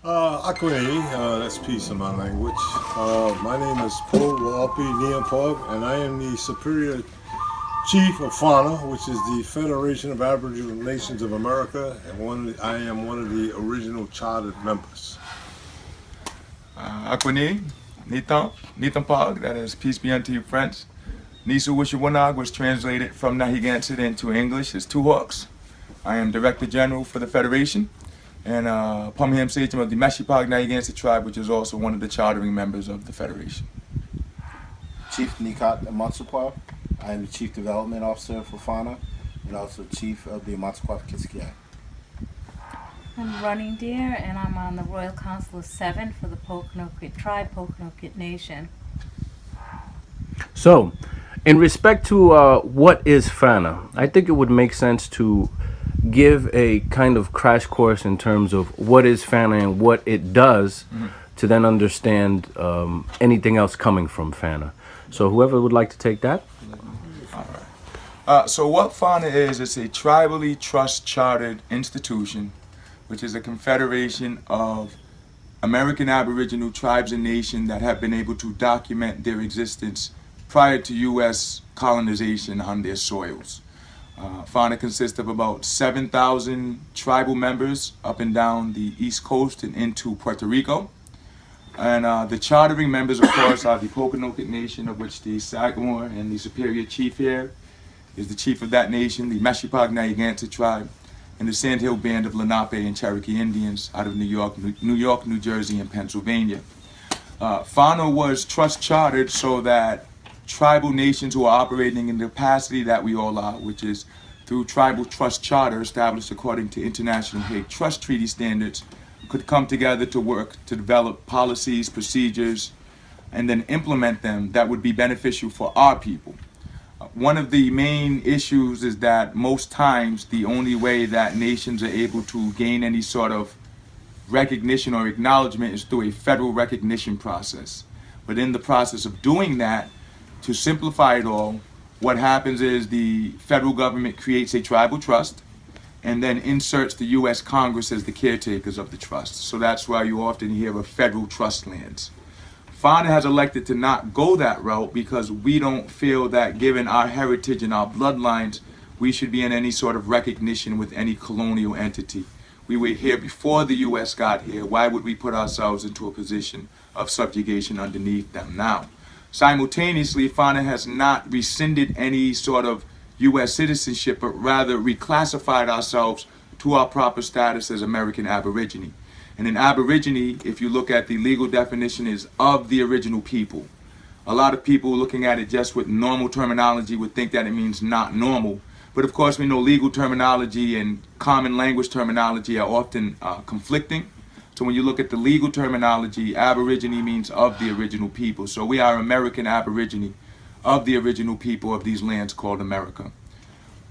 Akweni, that's peace in my language. My name is Paul Walpi Neampog, and I am the Superior Chief of FANA, which is the Federation of Aboriginal Nations of America, and I am one of the original chartered members. Akweni, Nitan Pog, that is peace be unto you, friends. Nisu Wishawanag was translated from Nahiganset into English as Two Hawks. I am Director General for the Federation, and Pumham Sejam of the Meshipog Nahiganset tribe, which is also one of the chartering members of the Federation. Chief Nikat Amatsukwa. I am the Chief Development Officer for FANA and also Chief of the Amatsukwa Kitskiai. I'm Running Deer, and I'm on the Royal Council of Seven for the Pokanoket tribe, Pokanoket Nation. So, in respect to what is FANA, I think it would make sense to give a kind of crash course in terms of what is FANA and what it does, to then understand anything else coming from FANA. So whoever would like to take that? So what FANA is, it's a tribally trust chartered institution, which is a confederation of American Aboriginal tribes and nations that have been able to document their existence prior to U.S. colonization on their soils. FANA consists of about 7,000 tribal members up and down the East Coast and into Puerto Rico. And the chartering members, of course, are the Pokanoket Nation, of which the Sagamore and the Superior Chief here is the chief of that nation, the Meshipog Nahiganset tribe, and the Sandhill Band of Lenape and Cherokee Indians out of New York, New Jersey, and Pennsylvania. FANA was trust chartered so that tribal nations who are operating in the capacity that we all are, which is through tribal trust charter established according to International Hague Trust Treaty standards, could come together to work to develop policies, procedures, and then implement them that would be beneficial for our people. One of the main issues is that most times the only way that nations are able to gain any sort of recognition or acknowledgement is through a federal recognition process. But in the process of doing that, to simplify it all, what happens is the federal government creates a tribal trust and then inserts the U.S. Congress as the caretakers of the trust. So that's why you often hear of federal trust lands. FANA has elected to not go that route because we don't feel that given our heritage and our bloodlines, we should be in any sort of recognition with any colonial entity. We were here before the U.S. got here. Why would we put ourselves into a position of subjugation underneath them now? Simultaneously, FANA has not rescinded any sort of U.S. citizenship, but rather reclassified ourselves to our proper status as American Aborigine. And in Aborigine, if you look at the legal definition, is of the original people. A lot of people looking at it just with normal terminology would think that it means not normal. But of course, we know legal terminology and common language terminology are often conflicting. So when you look at the legal terminology, Aborigine means of the original people. So we are American Aborigine, of the original people of these lands called America.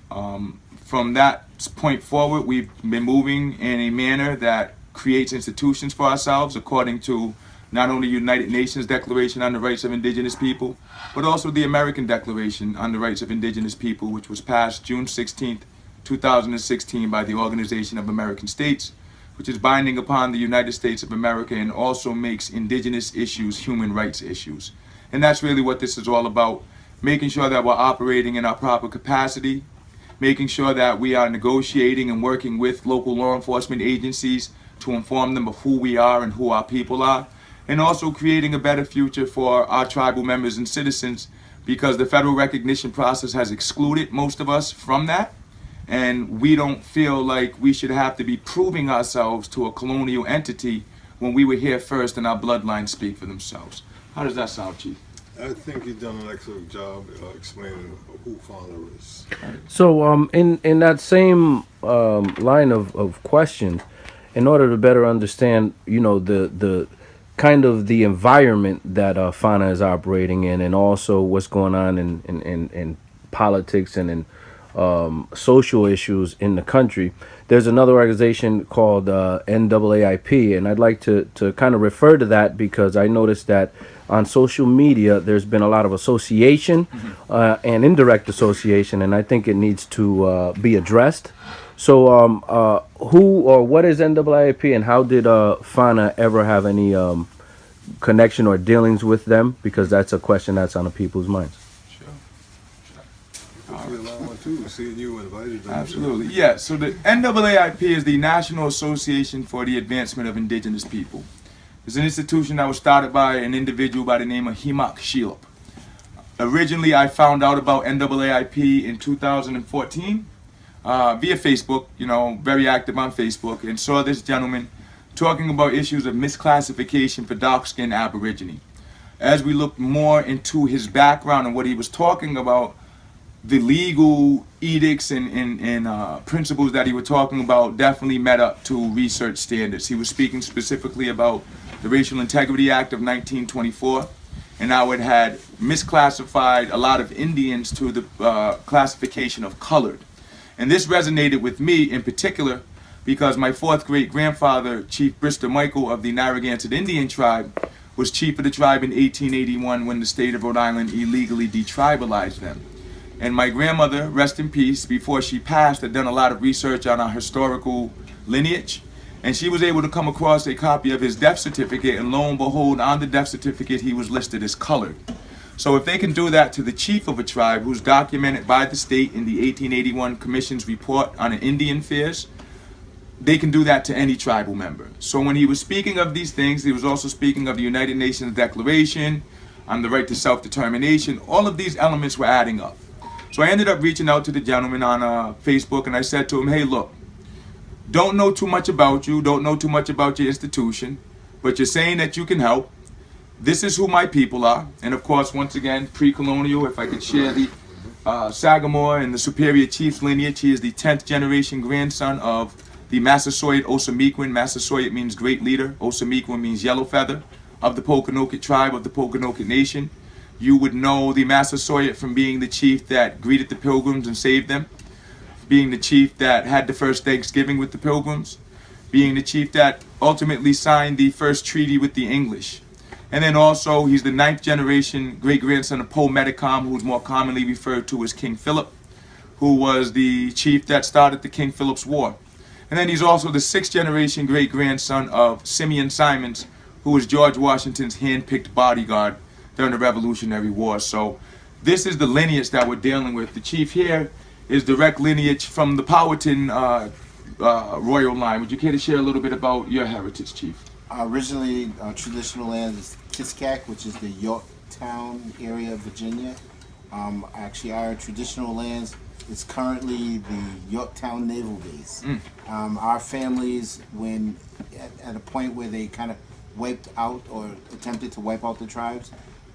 From that point forward, we've been moving in a manner that creates institutions for ourselves according to not only the United Nations Declaration on the Rights of Indigenous People, but also the American Declaration on the Rights of Indigenous People, which was passed June 16th, 2016 by the Organization of American States, which is binding upon the United States of America and also makes indigenous issues human rights issues. And that's really what this is all about, making sure that we're operating in our proper capacity, making sure that we are negotiating and working with local law enforcement agencies to inform them of who we are and who our people are, and also creating a better future for our tribal members and citizens, because the federal recognition process has excluded most of us from that, and we don't feel like we should have to be proving ourselves to a colonial entity when we were here first and our bloodlines speak for themselves. How does that sound, Chief? I think you've done an excellent job explaining who FANA is. So in that same line of questions, in order to better understand, the kind of the environment that FANA is operating in, and also what's going on in politics and in social issues in the country, there's another organization called NAAIP, and I'd like to kind of refer to that because I noticed that on social media there's been a lot of association and indirect association, and I think it needs to be addressed. So, who or what is NAAIP, and how did FANA ever have any connection or dealings with them? Because that's a question that's on the people's minds. Sure. Hopefully allow one too, seeing you invited them. Absolutely. Yeah. So the NAAIP is the National Association for the Advancement of Indigenous People. It's an institution that was started by an individual by the name of Hemoc Xelup. Originally, I found out about NAAIP in 2014 via Facebook, you know, very active on Facebook, and saw this gentleman talking about issues of misclassification for dark-skinned Aborigine. As we looked more into his background and what he was talking about, the legal edicts and principles that he was talking about definitely met up to research standards. He was speaking specifically about the Racial Integrity Act of 1924, and how it had misclassified a lot of Indians to the classification of colored. And this resonated with me in particular because my fourth great grandfather, Chief Brister Michael of the Narragansett Indian tribe, was chief of the tribe in 1881 when the state of Rhode Island illegally detribalized them. And my grandmother, rest in peace, before she passed, had done a lot of research on our historical lineage. And she was able to come across a copy of his death certificate, and lo and behold, on the death certificate, he was listed as colored. So if they can do that to the chief of a tribe who's documented by the state in the 1881 Commission's report on Indian affairs, they can do that to any tribal member. So when he was speaking of these things, he was also speaking of the United Nations Declaration on the right to self-determination. All of these elements were adding up. So I ended up reaching out to the gentleman on Facebook, and I said to him, hey, look, don't know too much about you, don't know too much about your institution, but you're saying that you can help. This is who my people are. And of course, once again, pre-colonial, if I could share the Sagamore and the Superior Chief's lineage, he is the 10th generation grandson of the Massasoit Osamequin. Massasoit means great leader. Osamequin means yellow feather, of the Pokanoket tribe, of the Pokanoket nation. You would know the Massasoit from being the chief that greeted the pilgrims and saved them, being the chief that had the first Thanksgiving with the pilgrims, being the chief that ultimately signed the first treaty with the English. And then also, he's the 9th generation great-grandson of Poe Metacom, who's more commonly referred to as King Philip, who was the chief that started the King Philip's War. And then he's also the 6th generation great-grandson of Simeon Simons, who was George Washington's hand-picked bodyguard during the Revolutionary War. So this is the lineage that we're dealing with. The chief here is direct lineage from the Powhatan royal line. Would you care to share a little bit about your heritage, Chief? Originally, traditional land is Kiskak, which is the Yorktown area of Virginia. Actually, our traditional lands is currently the Yorktown Naval Base. Our families, when at a point where they kind of wiped out or attempted to wipe out the tribes,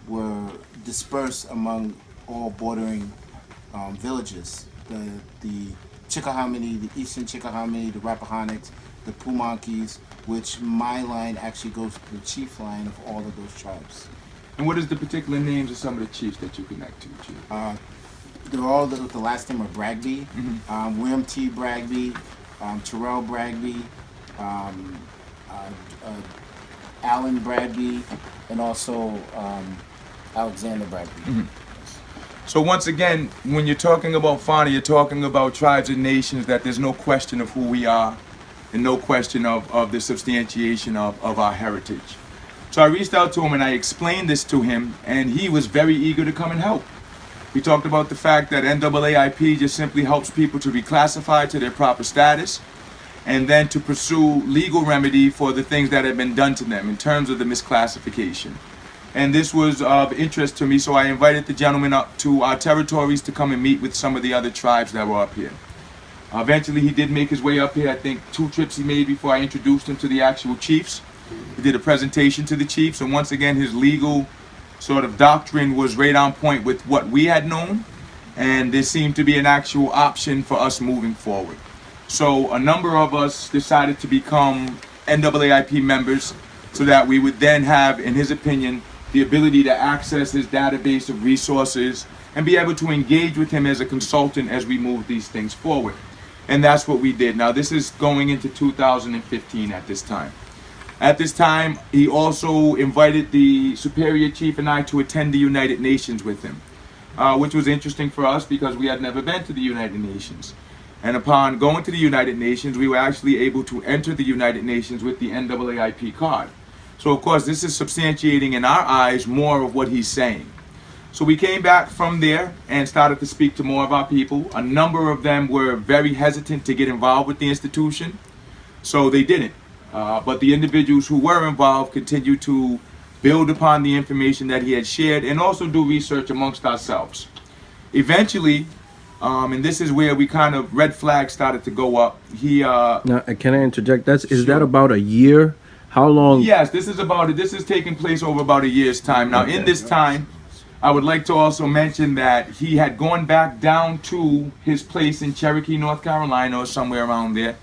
were dispersed among all bordering villages. The Chickahominy, the Eastern Chickahominy, the Rappahannock, the Pumonkeys, which my line actually goes to the chief line of all of those tribes. And what is the particular names of some of the chiefs that you connect to, Chief? They're all the last name are Bragby, William T. Bragby, Terrell Bragby, Alan Bradby, and also Alexander Bragby. So once again, when you're talking about FANA, you're talking about tribes and nations that there's no question of who we are and no question of the substantiation of our heritage. So I reached out to him and I explained this to him, and he was very eager to come and help. We talked about the fact that NAAIP just simply helps people to reclassify to their proper status and then to pursue legal remedy for the things that have been done to them in terms of the misclassification. And this was of interest to me, so I invited the gentleman up to our territories to come and meet with some of the other tribes that were up here. Eventually he did make his way up here. I think 2 trips he made before I introduced him to the actual chiefs. He did a presentation to the chiefs, and once again his legal sort of doctrine was right on point with what we had known, and there seemed to be an actual option for us moving forward. So a number of us decided to become NAAIP members so that we would then have, in his opinion, the ability to access his database of resources and be able to engage with him as a consultant as we move these things forward. And that's what we did. Now this is going into 2015 at this time. At this time, he also invited the Superior Chief and I to attend the United Nations with him, which was interesting for us because we had never been to the United Nations. And upon going to the United Nations, we were actually able to enter the United Nations with the NAAIP card. So of course, this is substantiating in our eyes more of what he's saying. So we came back from there and started to speak to more of our people. A number of them were very hesitant to get involved with the institution, so they didn't. But the individuals who were involved continued to build upon the information that he had shared and also do research amongst ourselves. Eventually, and this is where we kind of red flags started to go up. Now, can I interject? Is that Sure. about a year? How long? Yes, this is taking place over about a year's time. Now, in this time, I would like to also mention that he had gone back down to his place in Cherokee, North Carolina, or somewhere around there.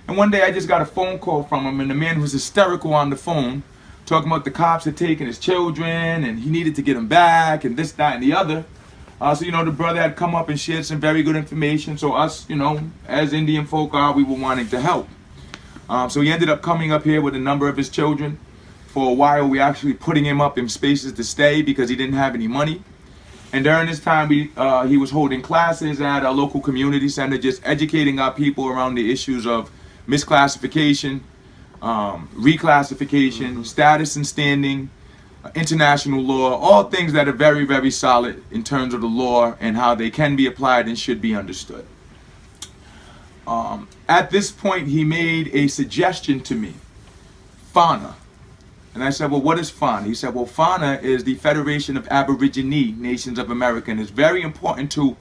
And one day I just got a phone call from him, and the man was hysterical on the phone, talking about the cops had taken his children, and he needed to get them back, and this, that, and the other. So, the brother had come up and shared some very good information. So us, as Indian folk are, we were wanting to help. So he ended up coming up here with a number of his children. For a while, we actually putting him up in spaces to stay because he didn't have any money. And during this time, he was holding classes at our local community center, just educating our people around the issues of misclassification, reclassification, status and standing, international law, all things that are very, very solid in terms of the law and how they can be applied and should be understood. At this point, he made a suggestion to me, FANA. And I said, well, what is FANA? He said, well, FANA is the Federation of Aborigine Nations of America. And it's very important to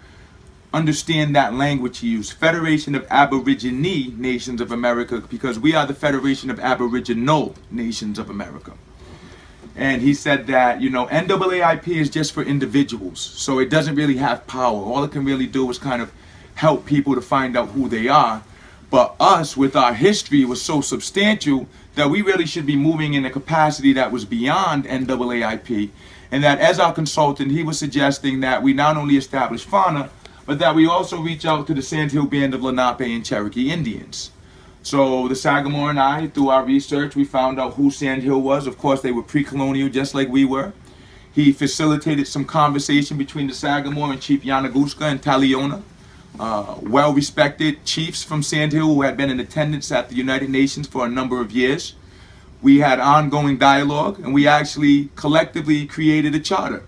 understand that language he used, Federation of Aborigine Nations of America, because we are the Federation of Aboriginal Nations of America. And he said that, NAAIP is just for individuals. So it doesn't really have power. All it can really do is kind of help people to find out who they are. But us, with our history, was so substantial that we really should be moving in a capacity that was beyond NAAIP. And that as our consultant, he was suggesting that we not only establish FANA, but that we also reach out to the Sandhill Band of Lenape and Cherokee Indians. So the Sagamore and I, through our research, we found out who Sandhill was. Of course, they were pre-colonial, just like we were. He facilitated some conversation between the Sagamore and Chief Yanaguska and Taliona. Well-respected chiefs from Sandhill who had been in attendance at the United Nations for a number of years. We had ongoing dialogue, and we actually collectively created a charter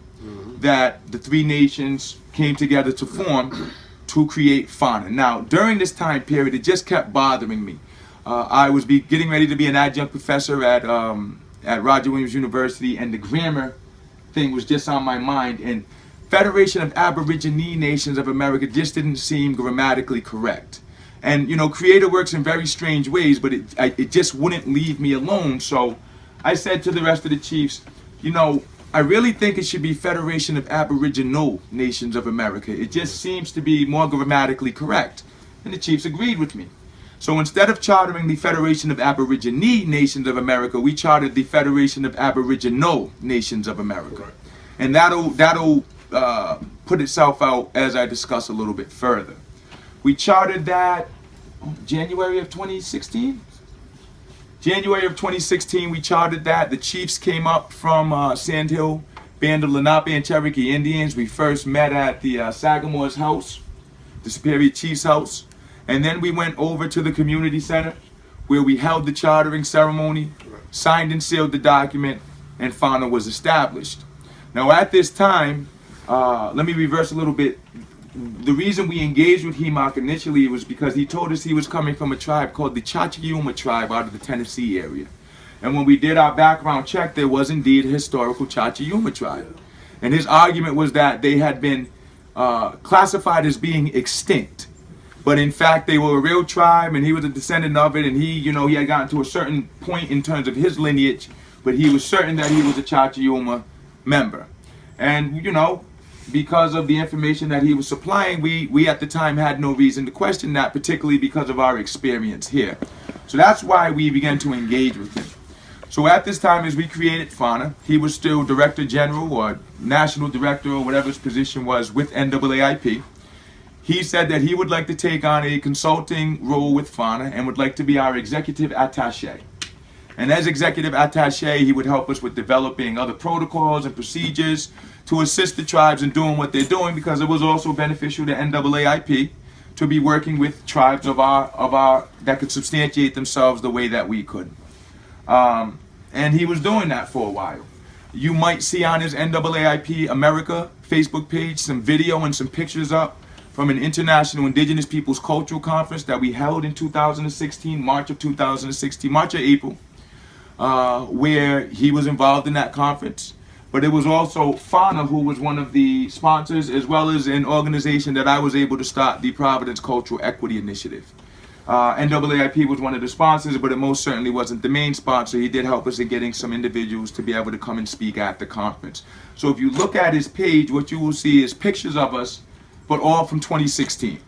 that the three nations came together to form to create FANA. Now, during this time period, it just kept bothering me. I was getting ready to be an adjunct professor at Roger Williams University, and the grammar thing was just on my mind. And Federation of Aborigine Nations of America just didn't seem grammatically correct. And, Creator works in very strange ways, but it just wouldn't leave me alone. So I said to the rest of the chiefs, I really think it should be Federation of Aboriginal Nations of America. It just seems to be more grammatically correct. And the chiefs agreed with me. So instead of chartering the Federation of Aborigine Nations of America, we chartered the Federation of Aboriginal Nations of America. And that'll put itself out as I discuss a little bit further. We chartered that January of 2016. January of 2016, we chartered that. The chiefs came up from Sandhill Band of Lenape and Cherokee Indians. We first met at the Sagamore's house, the Superior Chief's house. And then we went over to the community center where we held the chartering ceremony, signed and sealed the document, and FANA was established. Now at this time, let me reverse a little bit. The reason we engaged with Hemoc initially was because he told us he was coming from a tribe called the Chachiyuma tribe out of the Tennessee area. And when we did our background check, there was indeed a historical Chachiyuma tribe. And his argument was that they had been classified as being extinct. But in fact, they were a real tribe, and he was a descendant of it, and he had gotten to a certain point in terms of his lineage, but he was certain that he was a Chachiyuma member. And, because of the information that he was supplying, we at the time had no reason to question that, particularly because of our experience here. So that's why we began to engage with him. So at this time, as we created FANA, he was still Director General or National Director or whatever his position was with NAAIP. He said that he would like to take on a consulting role with FANA and would like to be our executive attaché. And as executive attaché, he would help us with developing other protocols and procedures to assist the tribes in doing what they're doing, because it was also beneficial to NAAIP to be working with tribes of our that could substantiate themselves the way that we could. And he was doing that for a while. You might see on his NAAIP America Facebook page some video and some pictures up from an International Indigenous Peoples Cultural Conference that we held in 2016, March of 2016, March or April, where he was involved in that conference. But it was also FANA who was one of the sponsors, as well as an organization that I was able to start, the Providence Cultural Equity Initiative. NAAIP was one of the sponsors, but it most certainly wasn't the main sponsor. He did help us in getting some individuals to be able to come and speak at the conference. So if you look at his page, what you will see is pictures of us, but all from 2016.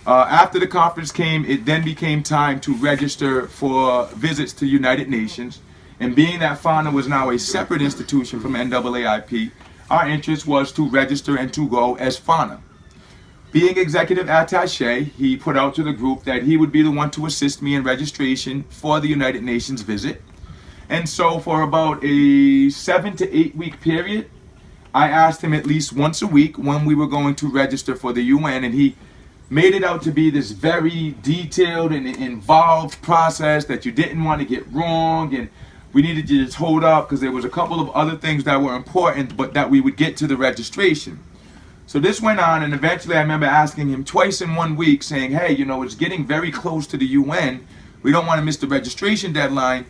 After the conference came, it then became time to register for visits to United Nations. And being that FANA was now a separate institution from NAAIP, our interest was to register and to go as FANA. Being executive attaché, he put out to the group that he would be the one to assist me in registration for the United Nations visit. And so for about a 7 to 8 week period, I asked him at least once a week when we were going to register for the UN, and he made it out to be this very detailed and involved process that you didn't want to get wrong, and we needed to just hold up because there was a couple of other things that were important, but that we would get to the registration. So this went on, and eventually I remember asking him twice in 1 week saying, hey, you know, it's getting very close to the UN. We don't want to miss the registration deadline.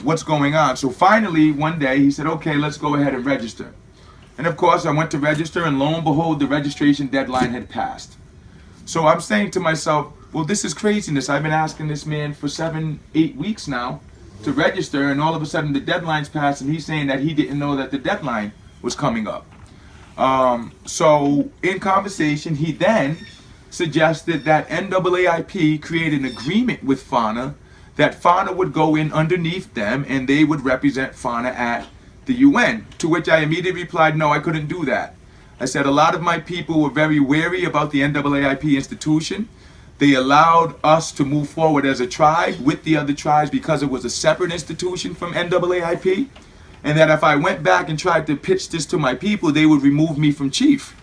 What's going on? So finally, one day, he said, okay, let's go ahead and register. And of course, I went to register, and lo and behold, the registration deadline had passed. So I'm saying to myself, well, this is craziness. I've been asking this man for 7, 8 weeks now to register, and all of a sudden the deadline's passed, and he's saying that he didn't know that the deadline was coming up. So in conversation, he then suggested that NAAIP create an agreement with FANA, that FANA would go in underneath them and they would represent FANA at the UN, to which I immediately replied, no, I couldn't do that. I said a lot of my people were very wary about the NAAIP institution. They allowed us to move forward as a tribe with the other tribes because it was a separate institution from NAAIP. And that if I went back and tried to pitch this to my people, they would remove me from chief.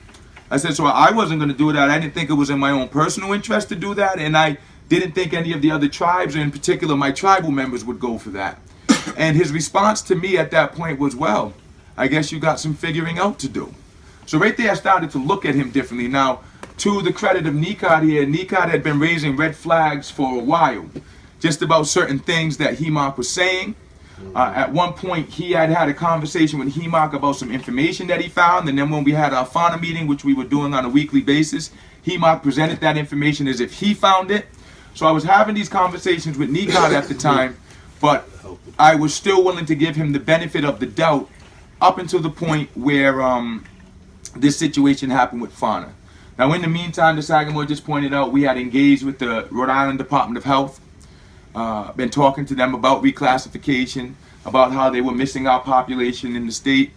I said, so I wasn't going to do that. I didn't think it was in my own personal interest to do that. And I didn't think any of the other tribes, or in particular my tribal members, would go for that. And his response to me at that point was, well, I guess you got some figuring out to do. So right there I started to look at him differently. Now, to the credit of Nikat here, Nikat had been raising red flags for a while, just about certain things that Hemoc was saying. At one point, he had a conversation with Hemoc about some information that he found, and then when we had our FANA meeting, which we were doing on a weekly basis, Hemoc presented that information as if he found it. So I was having these conversations with Nikat at the time, but I was still willing to give him the benefit of the doubt up until the point where this situation happened with FANA. Now, in the meantime, the Sagamore just pointed out, we had engaged with the Rhode Island Department of Health, been talking to them about reclassification, about how they were missing our population in the state.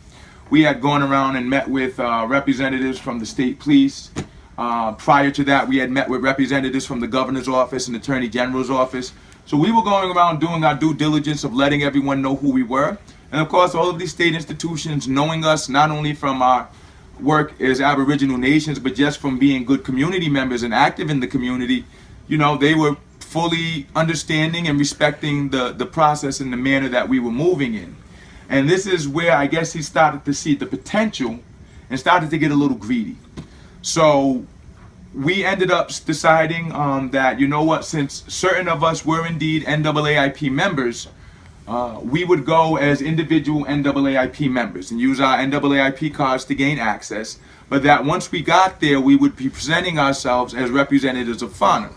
We had gone around and met with representatives from the state police. Prior to that, we had met with representatives from the governor's office and attorney general's office. So we were going around doing our due diligence of letting everyone know who we were. And of course, all of these state institutions knowing us, not only from our work as Aboriginal nations, but just from being good community members and active in the community, you know, they were fully understanding and respecting the process and the manner that we were moving in. And this is where I guess he started to see the potential and started to get a little greedy. So we ended up deciding that, you know what, since certain of us were indeed NAAIP members, we would go as individual NAAIP members and use our NAAIP cards to gain access, but that once we got there, we would be presenting ourselves as representatives of FANA.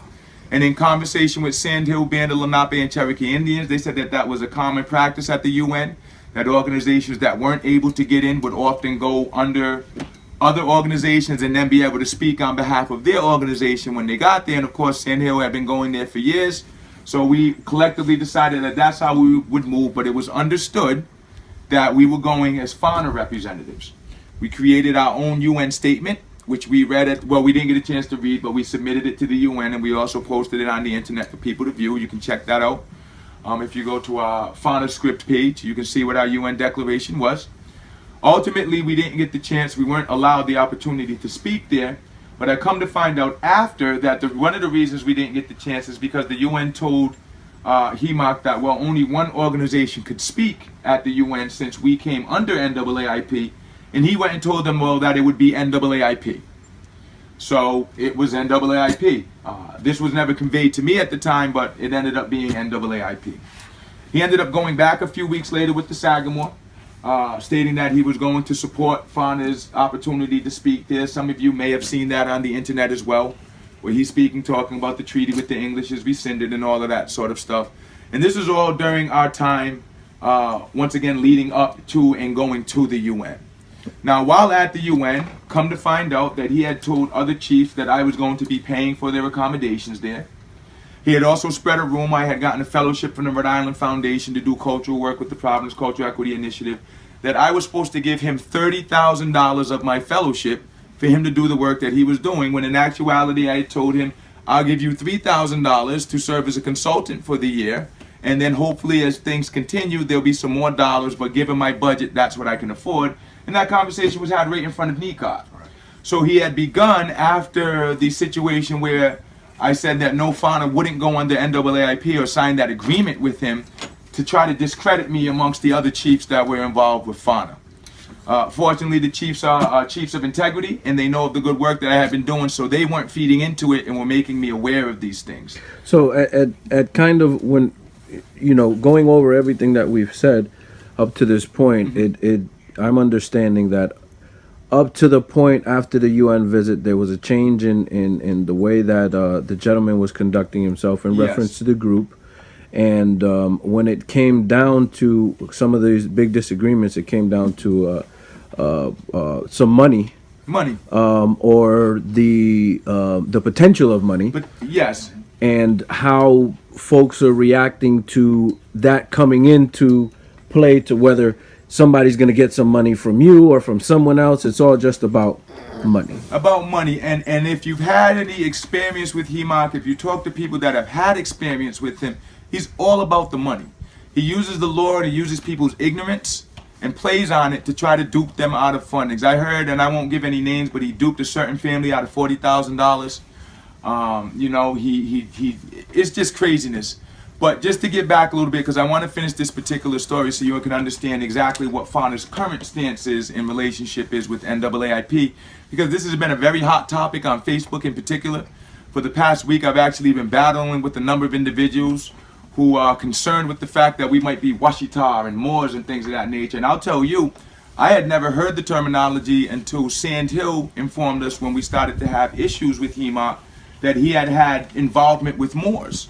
And in conversation with Sandhill Band of Lenape and Cherokee Indians, they said that that was a common practice at the UN, that organizations that weren't able to get in would often go under other organizations and then be able to speak on behalf of their organization when they got there. And of course, Sandhill had been going there for years. So we collectively decided that that's how we would move, but it was understood that we were going as FANA representatives. We created our own UN statement, which we read well, we didn't get a chance to read, but we submitted it to the UN, and we also posted it on the internet for people to view. You can check that out. If you go to our FANA script page, you can see what our UN declaration was. Ultimately, we didn't get the chance, we weren't allowed the opportunity to speak there, But I come to find out after that one of the reasons we didn't get the chance is because the UN told Hemoc that, well, only one organization could speak at the UN since we came under NAAIP, and he went and told them, well, that it would be NAAIP. So it was NAAIP. This was never conveyed to me at the time, but it ended up being NAAIP. He ended up going back a few weeks later with the Sagamore, stating that he was going to support FANA's opportunity to speak there. Some of you may have seen that on the internet as well, where he's speaking, talking about the treaty with the English is rescinded and all of that sort of stuff. And this is all during our time, once again, leading up to and going to the UN. Now, while at the UN, come to find out that he had told other chiefs that I was going to be paying for their accommodations there. He had also spread a rumor. I had gotten a fellowship from the Rhode Island Foundation to do cultural work with the Providence Cultural Equity Initiative, that I was supposed to give him $30,000 of my fellowship for him to do the work that he was doing, when in actuality I told him, I'll give you $3,000 to serve as a consultant for the year, and then hopefully as things continue there'll be some more dollars, but given my budget, that's what I can afford. And that conversation was had right in front of NAAIP. So he had begun, after the situation where I said that no FANA wouldn't go under NAAIP or sign that agreement with him, to try to discredit me amongst the other chiefs that were involved with FANA. Fortunately, the chiefs are chiefs of integrity, and they know of the good work that I have been doing, so they weren't feeding into it and were making me aware of these things. So at kind of when, you know, going over everything that we've said up to this point, I'm understanding that up to the point after the UN visit, there was a change in the way that the gentleman was conducting himself in reference to the group. And when it came down to some of these big disagreements, it came down to some money, or the potential of money. But yes, and how folks are reacting to that coming into play, to whether somebody's going to get some money from you or from someone else. It's all just about money. About money. And if you've had any experience with Hemoc, if you talk to people that have had experience with him, he's all about the money. He uses the law, he uses people's ignorance and plays on it to try to dupe them out of fundings. I heard, and I won't give any names, but he duped a certain family out of $40,000. You know, it's just craziness. But just to get back a little bit, because I want to finish this particular story so you can understand exactly what FANA's current stance is in relationship is with NAAIP, because this has been a very hot topic on Facebook in particular. For the past week, I've actually been battling with a number of individuals who are concerned with the fact that we might be Washita and Moors and things of that nature. And I'll tell you, I had never heard the terminology until Sand Hill informed us when we started to have issues with Hemoc that he had had involvement with Moors.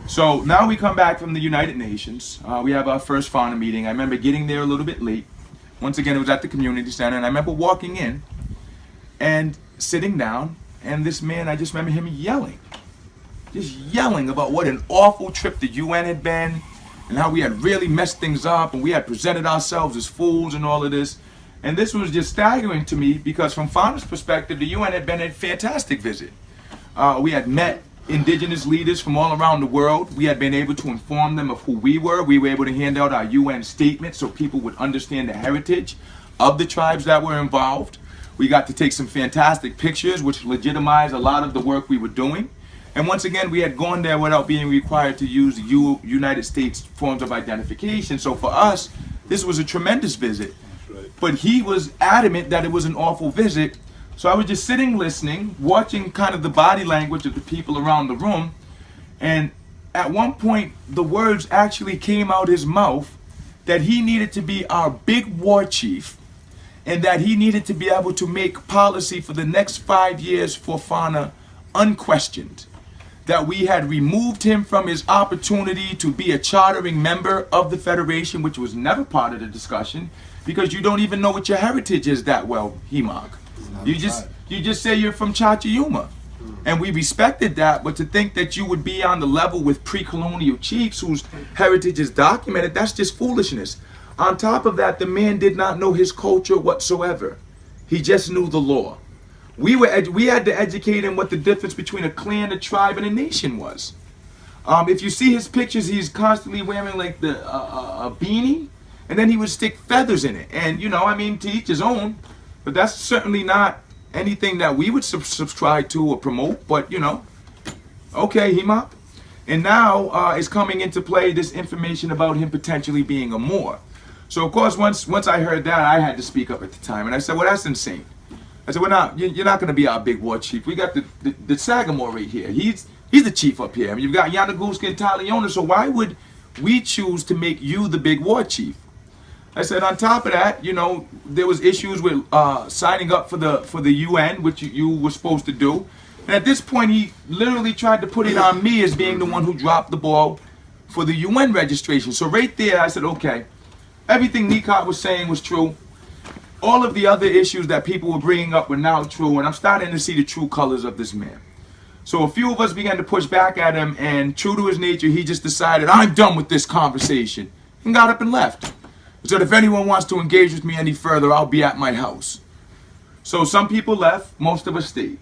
So now we come back from the United Nations. We have our first FANA meeting. I remember getting there a little bit late. Once again, it was at the community center, and I remember walking in and sitting down, and this man, I just remember him yelling. Just yelling about what an awful trip the UN had been, and how we had really messed things up, and we had presented ourselves as fools and all of this. And this was just staggering to me, because from FANA's perspective, the UN had been a fantastic visit. We had met indigenous leaders from all around the world. We had been able to inform them of who we were. We were able to hand out our UN statement so people would understand the heritage of the tribes that were involved. We got to take some fantastic pictures, which legitimized a lot of the work we were doing. And once again, we had gone there without being required to use the United States forms of identification. So for us, this was a tremendous visit. But he was adamant that it was an awful visit. So I was just sitting, listening, watching kind of the body language of the people around the room. And at one point, the words actually came out his mouth that he needed to be our big war chief, and that he needed to be able to make policy for the next 5 years for FANA unquestioned. That we had removed him from his opportunity to be a chartering member of the Federation, which was never part of the discussion, because you don't even know what your heritage is that well, Hemoc. You just say you're from Chachayuma. And we respected that, but to think that you would be on the level with pre-colonial chiefs whose heritage is documented, that's just foolishness. On top of that, the man did not know his culture whatsoever. He just knew the law. We had to educate him what the difference between a clan, a tribe, and a nation was. If you see his pictures, he's constantly wearing like a beanie, and then he would stick feathers in it. And you know, I mean, to each his own, but that's certainly not anything that we would subscribe to or promote, but you know, okay, Hemoc. And now is coming into play this information about him potentially being a Moor. So of course, once I heard that, I had to speak up at the time, and I said, well, that's insane. I said, you're not going to be our big war chief. We got the Sagamore right here. He's the chief up here. I mean, you've got Yanaguska and Taliona, so why would we choose to make you the big war chief? I said, on top of that, you know, there was issues with signing up for the UN, which you were supposed to do. And at this point, he literally tried to put it on me as being the one who dropped the ball for the UN registration. So right there, I said, okay, everything Nikot was saying was true. All of the other issues that people were bringing up were now true, and I'm starting to see the true colors of this man. So a few of us began to push back at him, and true to his nature, he just decided, I'm done with this conversation, and got up and left. He said, if anyone wants to engage with me any further, I'll be at my house. So some people left, most of us stayed.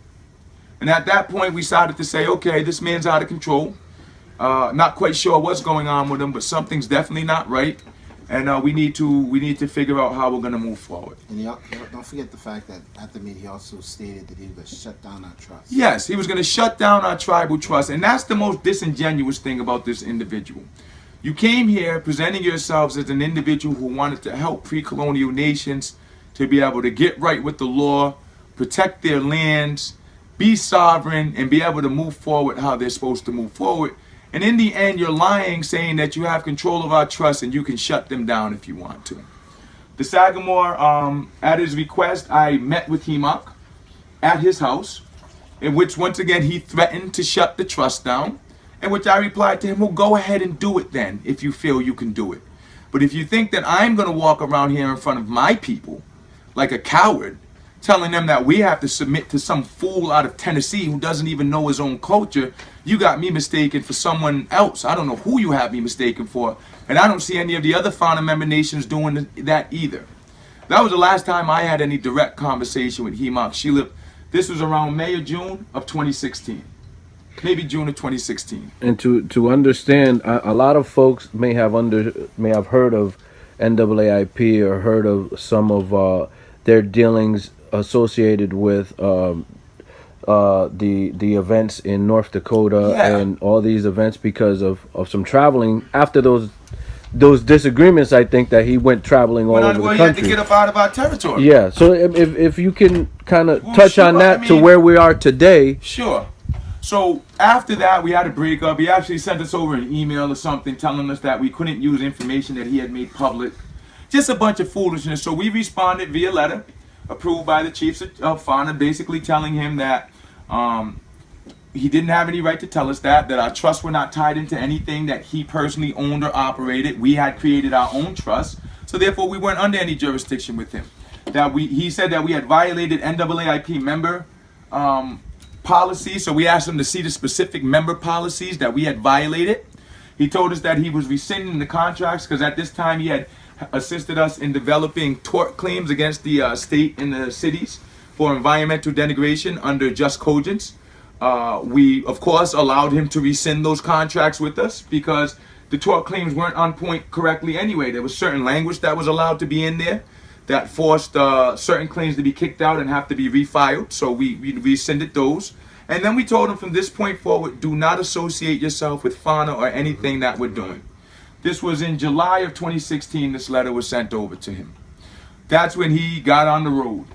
And at that point, we started to say, okay, this man's out of control. Not quite sure what's going on with him, but something's definitely not right. And we need to figure out how we're going to move forward. And don't forget the fact that at the meeting he also stated that he was going to shut down our trust. Yes, he was going to shut down our tribal trust. And that's the most disingenuous thing about this individual. You came here presenting yourselves as an individual who wanted to help pre-colonial nations to be able to get right with the law, protect their lands, be sovereign, and be able to move forward how they're supposed to move forward. And in the end, you're lying, saying that you have control of our trust and you can shut them down if you want to. The Sagamore, at his request, I met with Hemoc at his house, in which once again he threatened to shut the trust down, in which I replied to him, well, go ahead and do it then, if you feel you can do it. But if you think that I'm going to walk around here in front of my people like a coward, telling them that we have to submit to some fool out of Tennessee who doesn't even know his own culture, you got me mistaken for someone else. I don't know who you have me mistaken for, and I don't see any of the other FANA member nations doing that either. That was the last time I had any direct conversation with Hemoc Xelup. This was around May or June of 2016. Maybe June of 2016. And to understand, a lot of folks may have heard of NAAIP or heard of some of their dealings associated with the events in North Dakota and all these events because of some traveling. After those disagreements, I think that he went traveling all over the country. He had to get up out of our territory. Yeah, so if you can kind of touch on that to where we are today. Sure. So after that, we had a breakup. He actually sent us over an email or something telling us that we couldn't use information that he had made public. Just a bunch of foolishness. So we responded via letter, approved by the chiefs of FANA, basically telling him that he didn't have any right to tell us that our trusts were not tied into anything that he personally owned or operated. We had created our own trust, so therefore we weren't under any jurisdiction with him. He said that we had violated NAAIP member policy, so we asked him to see the specific member policies that we had violated. He told us that he was rescinding the contracts because at this time he had assisted us in developing tort claims against the state and the cities for environmental denigration under just cogence. We, of course, allowed him to rescind those contracts with us because the tort claims weren't on point correctly anyway. There was certain language that was allowed to be in there that forced certain claims to be kicked out and have to be refiled. So we rescinded those. And then we told him from this point forward, do not associate yourself with FANA or anything that we're doing. This was in July of 2016, this letter was sent over to him. That's when he got on the road.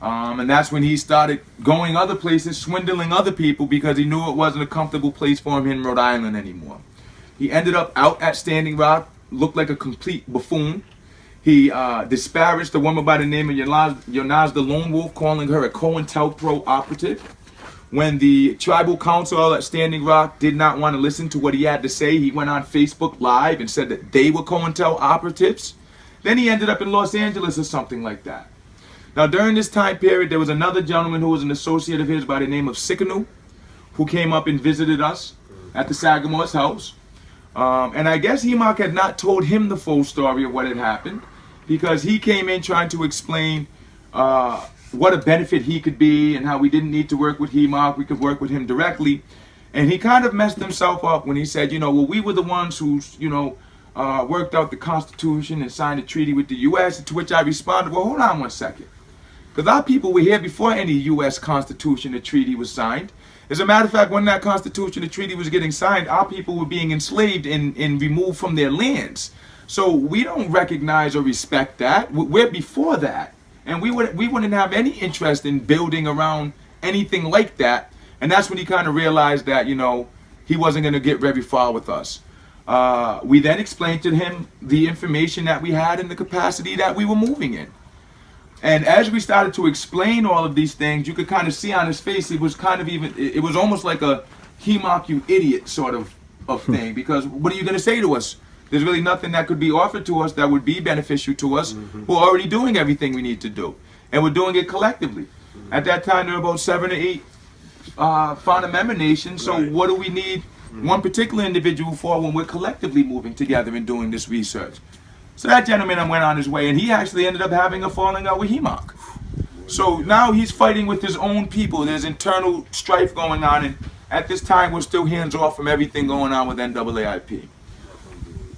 And that's when he started going other places, swindling other people because he knew it wasn't a comfortable place for him in Rhode Island anymore. He ended up out at Standing Rock, looked like a complete buffoon. He disparaged a woman by the name of Yonaz the Lone Wolf, calling her a COINTELPRO operative. When the tribal council at Standing Rock did not want to listen to what he had to say, he went on Facebook Live and said that they were COINTEL operatives. Then he ended up in Los Angeles or something like that. Now, during this time period, there was another gentleman who was an associate of his by the name of Sikanu, who came up and visited us at the Sagamore's house. And I guess Hemoc had not told him the full story of what had happened, because he came in trying to explain what a benefit he could be and how we didn't need to work with Hemoc, we could work with him directly. And he kind of messed himself up when he said, well, we were the ones who, worked out the Constitution and signed a treaty with the U.S., to which I responded, well, hold on one second. Because our people were here before any U.S. Constitution or treaty was signed. As a matter of fact, when that Constitution or treaty was getting signed, our people were being enslaved and removed from their lands. So we don't recognize or respect that. We're before that. And we wouldn't have any interest in building around anything like that. And that's when he kind of realized that, you know, he wasn't going to get very far with us. We then explained to him the information that we had and the capacity that we were moving in. And as we started to explain all of these things, you could kind of see on his face, it was kind of it was almost like a Hemoc, you idiot sort of thing. Because what are you going to say to us? There's really nothing that could be offered to us that would be beneficial to us. We're already doing everything we need to do. And we're doing it collectively. At that time, there were about 7 or 8 FANA member nations. So what do we need one particular individual for when we're collectively moving together and doing this research? So that gentleman went on his way, and he actually ended up having a falling out with Hemoc. So now he's fighting with his own people. There's internal strife going on, and at this time we're still hands off from everything going on with NAAIP.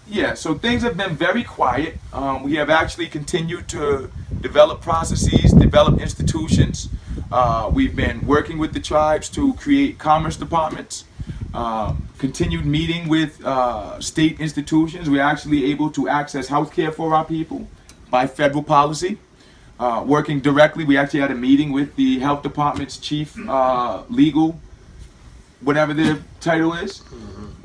Yeah, so things have been very quiet. We have actually continued to develop processes, develop institutions. We've been working with the tribes to create commerce departments. Continued meeting with state institutions. We're actually able to access health care for our people by federal policy. Working directly, we actually had a meeting with the health department's chief legal, whatever their title is.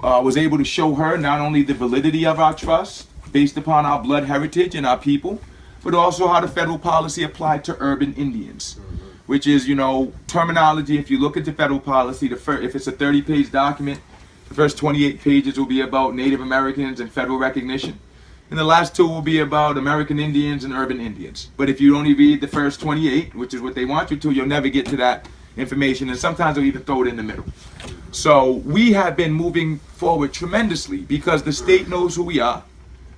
Was able to show her not only the validity of our trust based upon our blood heritage and our people, but also how the federal policy applied to urban Indians. Which is, you know, terminology. If you look at the federal policy, if it's a 30-page document, the first 28 pages will be about Native Americans and federal recognition. And the last 2 will be about American Indians and urban Indians. But if you only read the first 28, which is what they want you to, you'll never get to that information. And sometimes they'll even throw it in the middle. So we have been moving forward tremendously because the state knows who we are.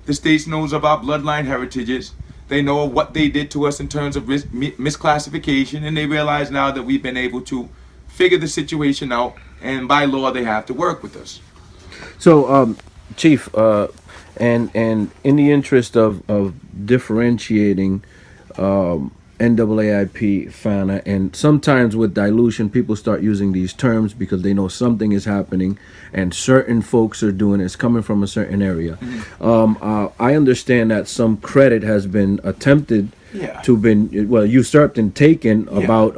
The state knows of our bloodline heritages. They know what they did to us in terms of misclassification, and they realize now that we've been able to figure the situation out, and by law they have to work with us. So, Chief, and in the interest of differentiating NAAIP, FANA, and sometimes with dilution, people start using these terms because they know something is happening and certain folks are doing it. It's coming from a certain area. I understand that some credit has been attempted to been, well, usurped and taken about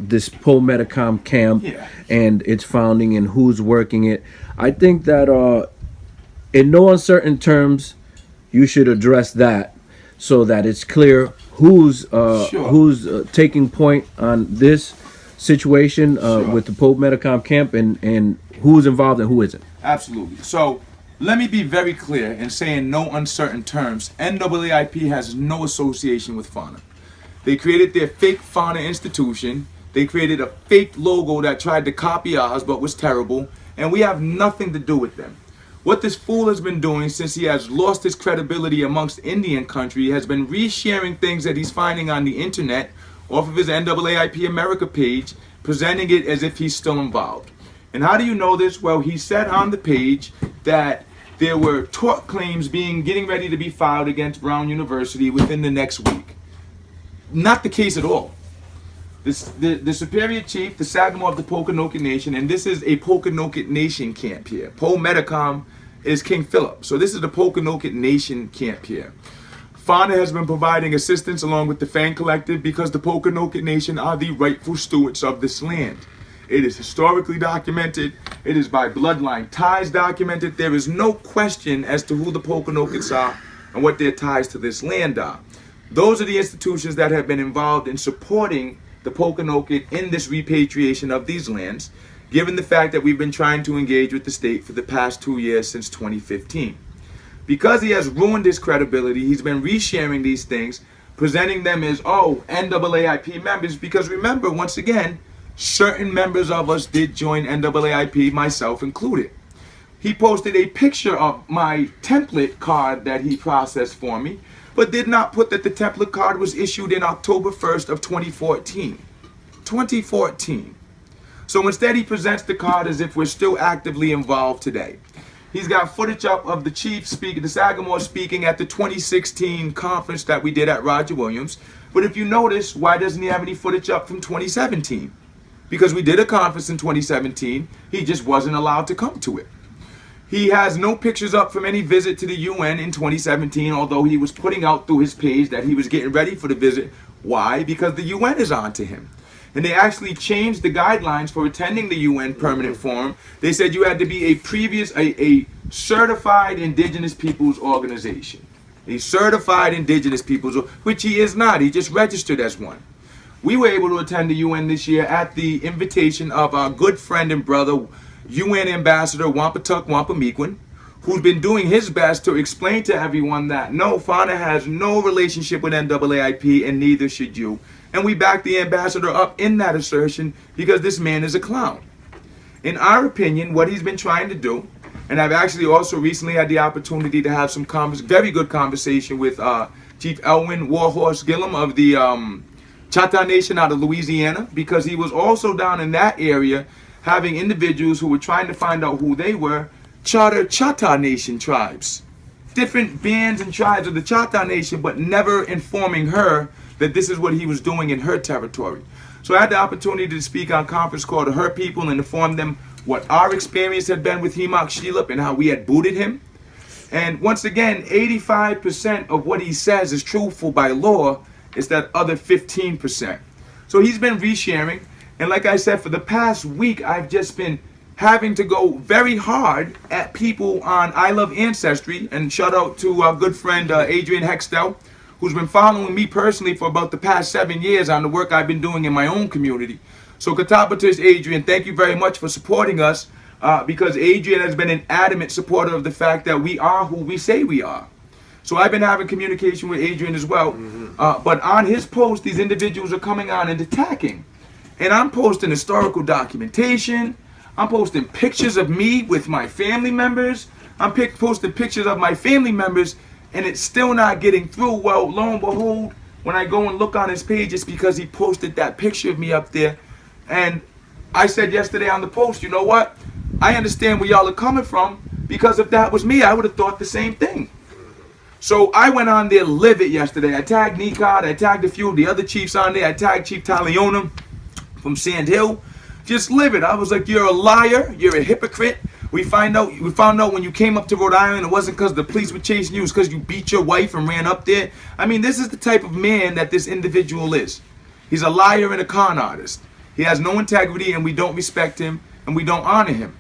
this Medicom camp and its founding and who's working it. I think that in no uncertain terms, you should address that so that it's clear who's taking point on this situation with the Medicom camp and who's involved and who isn't. Absolutely. So let me be very clear and say in no uncertain terms, NAAIP has no association with FANA. They created their fake FANA institution. They created a fake logo that tried to copy ours but was terrible, and we have nothing to do with them. What this fool has been doing since he has lost his credibility amongst Indian country has been resharing things that he's finding on the internet off of his NAAIP America page, presenting it as if he's still involved. And how do you know this? Well, he said on the page that there were tort claims getting ready to be filed against Brown University within the next week. Not the case at all. The Superior Chief, the Sagamore of the Pokanoket Nation, and this is a Pokanoket Nation camp here. Medicom is King Philip. So this is the Pokanoket Nation camp here. FANA has been providing assistance along with the Fan Collective because the Pokanoket Nation are the rightful stewards of this land. It is historically documented. It is by bloodline ties documented. There is no question as to who the Pokanokets are and what their ties to this land are. Those are the institutions that have been involved in supporting the Pokanoket in this repatriation of these lands, given the fact that we've been trying to engage with the state for the past 2 years since 2015. Because he has ruined his credibility, he's been resharing these things, presenting them as, oh, NAAIP members, because remember, once again, certain members of us did join NAAIP, myself included. He posted a picture of my template card that he processed for me, but did not put that the template card was issued in October 1st of 2014. 2014. So instead he presents the card as if we're still actively involved today. He's got footage up of the chief speaking, the Sagamore speaking at the 2016 conference that we did at Roger Williams, But if you notice, why doesn't he have any footage up from 2017? Because we did a conference in 2017. He just wasn't allowed to come to it. He has no pictures up from any visit to the UN in 2017, although he was putting out through his page that he was getting ready for the visit. Why? Because the UN is on to him. And they actually changed the guidelines for attending the UN Permanent Forum. They said you had to be a certified indigenous peoples organization. A certified indigenous peoples, which he is not. He just registered as one. We were able to attend the UN this year at the invitation of our good friend and brother, UN Ambassador Wampatuck Wampamiquin, who's been doing his best to explain to everyone that no, FANA has no relationship with NAAIP and neither should you. And we back the ambassador up in that assertion because this man is a clown. In our opinion, what he's been trying to do, and I've actually also recently had the opportunity to have some very good conversation with Chief Elwin Warhorse Gillum of the Chata Nation out of Louisiana, because he was also down in that area having individuals who were trying to find out who they were, Chata Nation tribes. Different bands and tribes of the Chata Nation, but never informing her that this is what he was doing in her territory. So I had the opportunity to speak on conference call to her people and inform them what our experience had been with Hemoc Xelup and how we had booted him. And once again, 85% of what he says is truthful by law. It's that other 15%. So he's been resharing. And like I said, for the past week, I've just been having to go very hard at people on I Love Ancestry. And shout out to our good friend Adrian Hextel, who's been following me personally for about the past 7 years on the work I've been doing in my own community. So Katapatis Adrian, thank you very much for supporting us, because Adrian has been an adamant supporter of the fact that we are who we say we are. So I've been having communication with Adrian as well. But on his post, these individuals are coming on and attacking. And I'm posting historical documentation. I'm posting pictures of me with my family members. I'm posting pictures of my family members, and it's still not getting through. Well, lo and behold, when I go and look on his page, it's because he posted that picture of me up there. And I said yesterday on the post, you know what? I understand where y'all are coming from, because if that was me, I would have thought the same thing. So I went on there livid yesterday. I tagged Nikod, I tagged a few of the other chiefs on there. I tagged Chief Taliona from Sand Hill. Just livid. I was like, you're a liar, you're a hypocrite. We found out when you came up to Rhode Island, it wasn't because the police were chasing you, it's because you beat your wife and ran up there. I mean, this is the type of man that this individual is. He's a liar and a con artist. He has no integrity, and we don't respect him, and we don't honor him.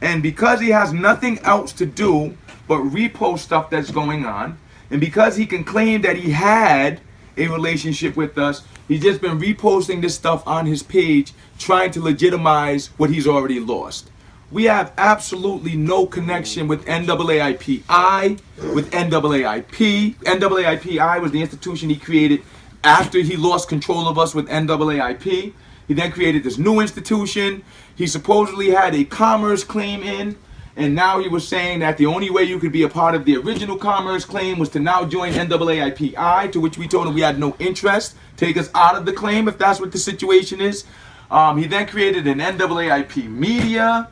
And because he has nothing else to do but repost stuff that's going on, and because he can claim that he had a relationship with us, he's just been reposting this stuff on his page, trying to legitimize what he's already lost. We have absolutely no connection with NAAIP-I, with NAAIP. NAAIP-I was the institution he created after he lost control of us with NAAIP. He then created this new institution. He supposedly had a commerce claim in, and now he was saying that the only way you could be a part of the original commerce claim was to now join NAAIP-I, to which we told him we had no interest. Take us out of the claim if that's what the situation is. He then created an NAAIP media.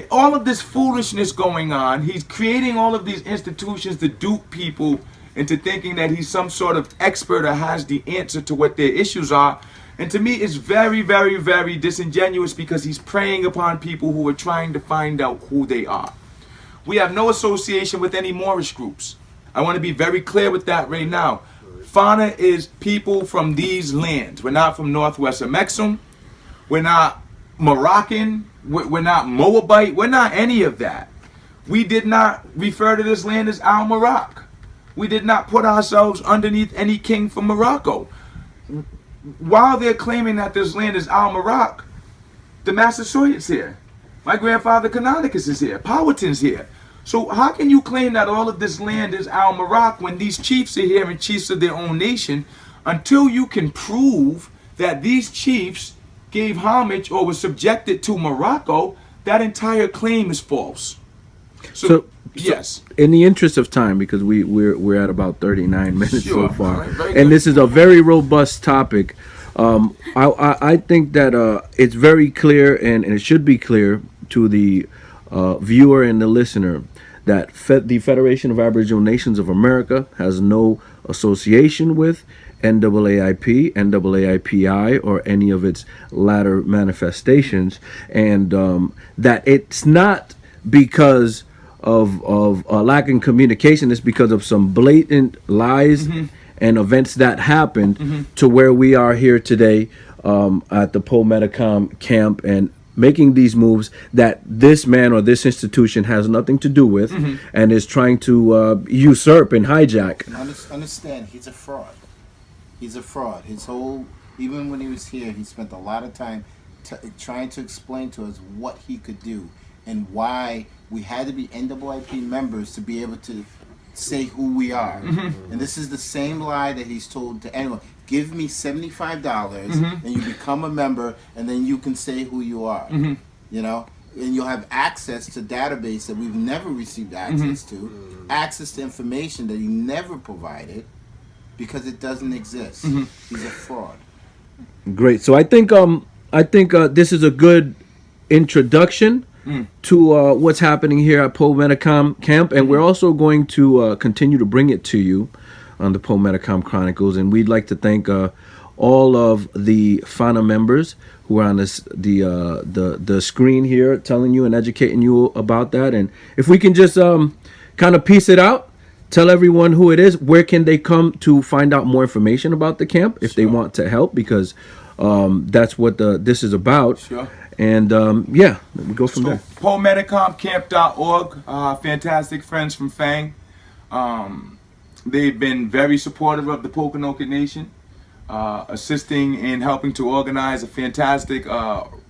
All of this foolishness going on. He's creating all of these institutions to dupe people into thinking that he's some sort of expert or has the answer to what their issues are. And to me, it's very, very, very disingenuous, because he's preying upon people who are trying to find out who they are. We have no association with any Moorish groups. I want to be very clear with that right now. FANA is people from these lands. We're not from Northwest Amexem. We're not Moroccan. We're not Moabite. We're not any of that. We did not refer to this land as Al Morocco. We did not put ourselves underneath any king from Morocco. While they're claiming that this land is Al Morocco, the Massasoit's here. My grandfather Canonicus is here. Powhatan's here. So how can you claim that all of this land is Al Morocco when these chiefs are here and chiefs of their own nation, until you can prove that these chiefs gave homage or were subjected to Morocco? That entire claim is false. So yes. In the interest of time, because we're at about 39 minutes Sure. so far, Right, very and good. this is a very robust topic. I think that it's very clear, and it should be clear to the viewer and the listener, that the Federation of Aboriginal Nations of America has no association with NAAIP, NAAIPI, or any of its latter manifestations, and that it's not because of a lack in communication. It's because of some blatant lies and events that happened to where we are here today at the Poe Metacom camp and making these moves that this man or this institution has nothing to do with and is trying to usurp and hijack. Understand, he's a fraud. He's a fraud. His whole, even when he was here, he spent a lot of time trying to explain to us what he could do and why we had to be NAAIP members to be able to say who we are. And this is the same lie that he's told to anyone. Give me $75 and you become a member, and then you can say who you are. You know, and you'll have access to database that we've never received access to, access to information that he never provided because it doesn't exist. He's a fraud. Great. So I think this is a good introduction to what's happening here at Poe Metacom camp, and we're also going to continue to bring it to you on the Poe Metacom Chronicles. And we'd like to thank all of the FANA members who are on the screen here, telling you and educating you about that. And if we can just kind of piece it out, tell everyone who it is, where can they come to find out more information about the camp if they want to help, because that's what this is about. Sure. And yeah, we go from there. PoeMetacomCamp.org, fantastic friends from FANG. They've been very supportive of the Pokanoket Nation, assisting in helping to organize a fantastic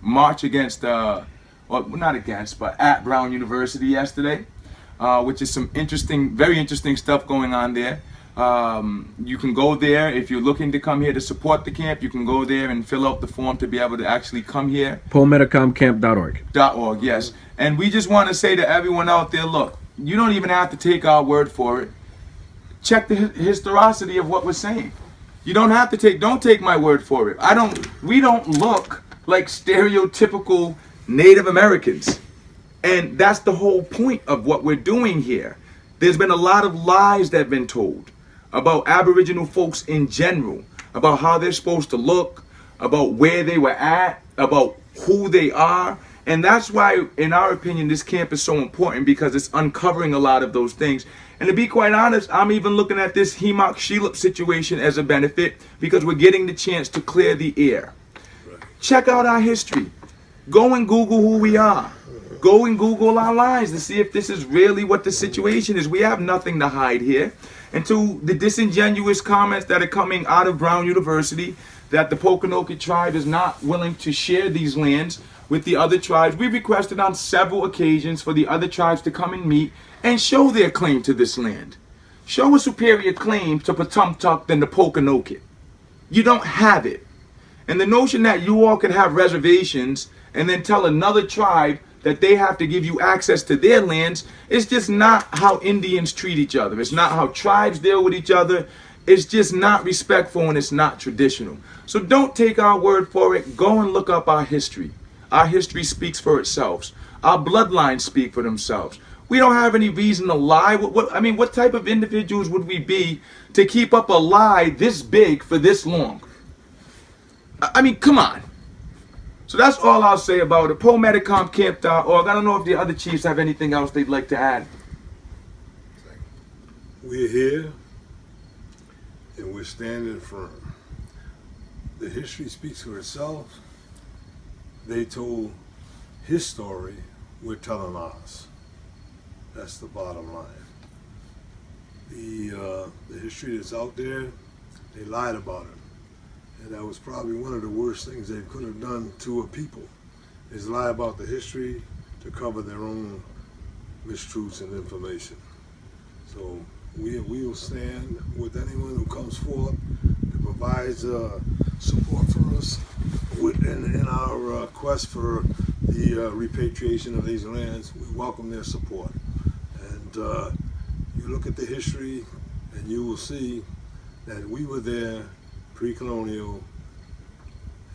march against, well, not against, but at Brown University yesterday, which is some interesting, very interesting stuff going on there. You can go there if you're looking to come here to support the camp. You can go there and fill out the form to be able to actually come here. PoeMetacomCamp.org. Yes. And we just want to say to everyone out there, look, you don't even have to take our word for it. Check the historicity of what we're saying. You don't have to don't take my word for it. We don't look like stereotypical Native Americans. And that's the whole point of what we're doing here. There's been a lot of lies that have been told about Aboriginal folks in general, about how they're supposed to look, about where they were at, about who they are. And that's why, in our opinion, this camp is so important, because it's uncovering a lot of those things. And to be quite honest, I'm even looking at this Hemoc Xelup situation as a benefit, because we're getting the chance to clear the air. Right. Check out our history. Go and Google who we are. Go and Google our lives to see if this is really what the situation is. We have nothing to hide here. And to the disingenuous comments that are coming out of Brown University, that the Pokanoket tribe is not willing to share these lands with the other tribes, we requested on several occasions for the other tribes to come and meet and show their claim to this land. Show a superior claim to Patumtuk than the Pokanoket. You don't have it. And the notion that you all can have reservations and then tell another tribe that they have to give you access to their lands is just not how Indians treat each other. It's not how tribes deal with each other. It's just not respectful, and it's not traditional. So don't take our word for it. Go and look up our history. Our history speaks for itself. Our bloodlines speak for themselves. We don't have any reason to lie. What type of individuals would we be to keep up a lie this big for this long? I mean, come on. So that's all I'll say about it. PoeMetacomCamp.org. I don't know if the other chiefs have anything else they'd like to add. We're here, and we're standing firm. The history speaks for itself. They told his story, we're telling ours. That's the bottom line. The history that's out there, they lied about it. And that was probably one of the worst things they could have done to a people, is lie about the history to cover their own mistruths and information. So we will stand with anyone who comes forth that provides support for us in our quest for the repatriation of these lands. We welcome their support. And you look at the history and you will see that we were there pre-colonial,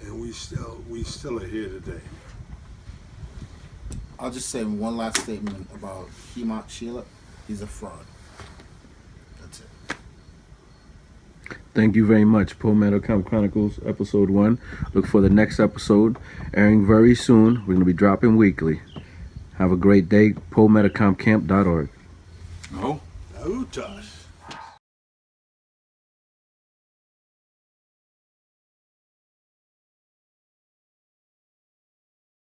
and we still are here today. I'll just say one last statement about Hemoc Xelup. He's a fraud. That's it. Thank you very much. Poe Metacamp Chronicles, episode 1. Look for the next episode airing very soon. We're going to be dropping weekly. Have a great day. PoeMetacampCamp.org. Oh. Utas.